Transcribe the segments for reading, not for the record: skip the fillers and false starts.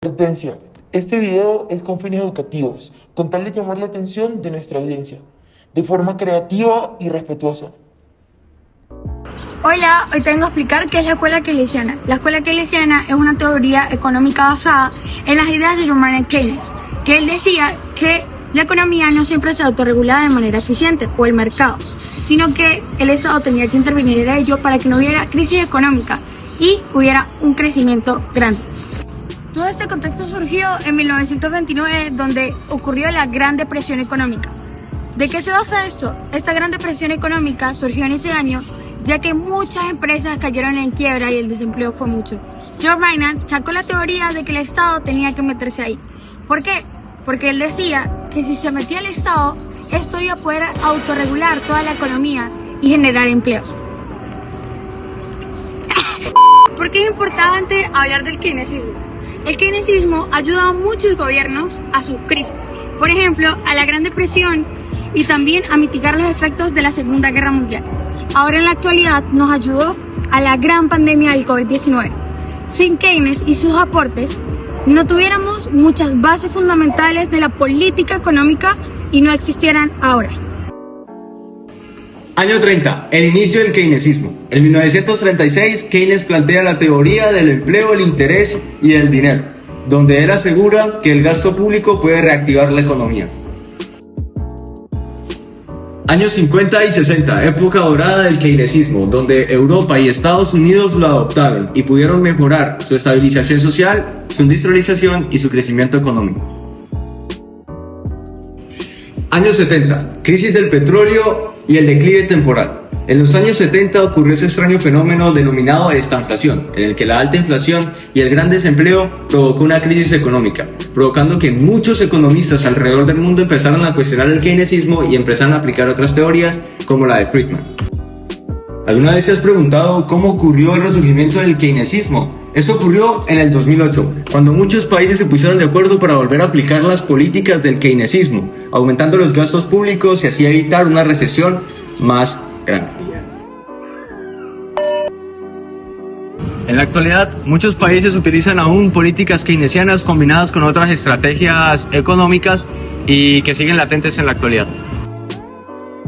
Advertencia: este video es con fines educativos, con tal de llamar la atención de nuestra audiencia, de forma creativa y respetuosa. Hola, hoy te vengo a explicar qué es la escuela keynesiana. La escuela keynesiana es una teoría económica basada en las ideas de John Maynard Keynes, que él decía que la economía no siempre se autorregulaba de manera eficiente, o el mercado, sino que el Estado tenía que intervenir en ello para que no hubiera crisis económica y hubiera un crecimiento grande. Todo este contexto surgió en 1929, donde ocurrió la Gran Depresión Económica. ¿De qué se basa esto? Esta Gran Depresión Económica surgió en ese año, ya que muchas empresas cayeron en quiebra y el desempleo fue mucho. John Maynard sacó la teoría de que el Estado tenía que meterse ahí. ¿Por qué? Porque él decía que si se metía el Estado, esto iba a poder autorregular toda la economía y generar empleos. ¿Por qué es importante hablar del keynesismo? El keynesismo ayuda a muchos gobiernos a sus crisis, por ejemplo, a la Gran Depresión y también a mitigar los efectos de la Segunda Guerra Mundial. Ahora en la actualidad nos ayudó a la gran pandemia del COVID-19. Sin Keynes y sus aportes, no tuviéramos muchas bases fundamentales de la política económica y no existieran ahora. Año 30. El inicio del keynesismo. En 1936, Keynes plantea la teoría del empleo, el interés y el dinero, donde él asegura que el gasto público puede reactivar la economía. Años 50 y 60, época dorada del keynesismo, donde Europa y Estados Unidos lo adoptaron y pudieron mejorar su estabilización social, su industrialización y su crecimiento económico. Años 70, crisis del petróleo y el declive temporal. En los años 70 ocurrió ese extraño fenómeno denominado estanflación, en el que la alta inflación y el gran desempleo provocó una crisis económica, provocando que muchos economistas alrededor del mundo empezaron a cuestionar el keynesismo y empezaron a aplicar otras teorías, como la de Friedman. ¿Alguna vez te has preguntado cómo ocurrió el resurgimiento del keynesismo? Esto ocurrió en el 2008, cuando muchos países se pusieron de acuerdo para volver a aplicar las políticas del keynesismo, aumentando los gastos públicos y así evitar una recesión más grande. En la actualidad, muchos países utilizan aún políticas keynesianas combinadas con otras estrategias económicas y que siguen latentes en la actualidad.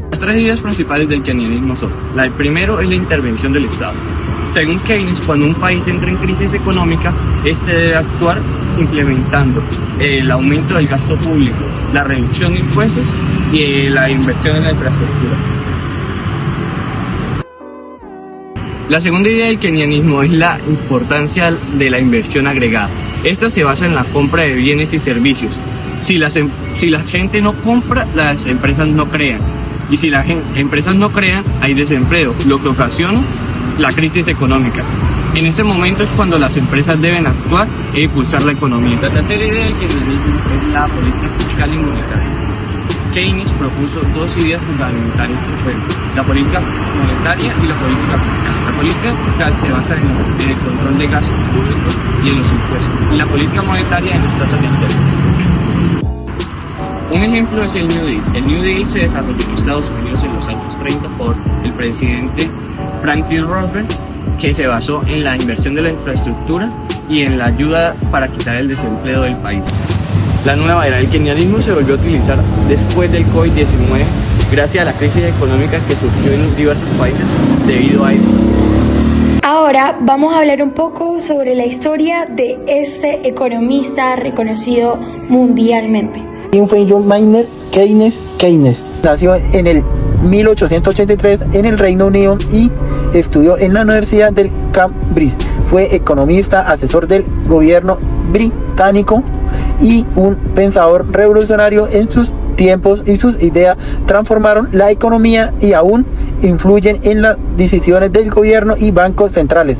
Las tres ideas principales del keynesianismo son: el primero es la intervención del Estado. Según Keynes, cuando un país entra en crisis económica, este debe actuar implementando el aumento del gasto público, la reducción de impuestos y la inversión en la infraestructura. La segunda idea del keynesianismo es la importancia de la inversión agregada. Esta se basa en la compra de bienes y servicios. Si la gente no compra, las empresas no crean. Y si las empresas no crean, hay desempleo, lo que ocasiona la crisis económica. En ese momento es cuando las empresas deben actuar e impulsar la economía. La tercera idea del keynesismo es la política fiscal y monetaria. Keynes propuso dos ideas fundamentales que fueron la política monetaria y la política fiscal. La política fiscal se basa en el control de gastos públicos y en los impuestos, y la política monetaria en las tasas de interés. Un ejemplo es el New Deal. El New Deal se desarrolló en Estados Unidos en los años 30 por el presidente Franklin Roosevelt, que se basó en la inversión de la infraestructura y en la ayuda para quitar el desempleo del país. La nueva era del keynesianismo se volvió a utilizar después del COVID-19 gracias a la crisis económica que surgió en diversos países debido a esto. Ahora vamos a hablar un poco sobre la historia de este economista reconocido mundialmente. ¿Quién fue John Maynard Keynes? Keynes nació en el 1883 en el Reino Unido y estudió en la Universidad del Cambridge. Fue economista, asesor del gobierno británico y un pensador revolucionario en sus tiempos, y sus ideas transformaron la economía y aún influyen en las decisiones del gobierno y bancos centrales.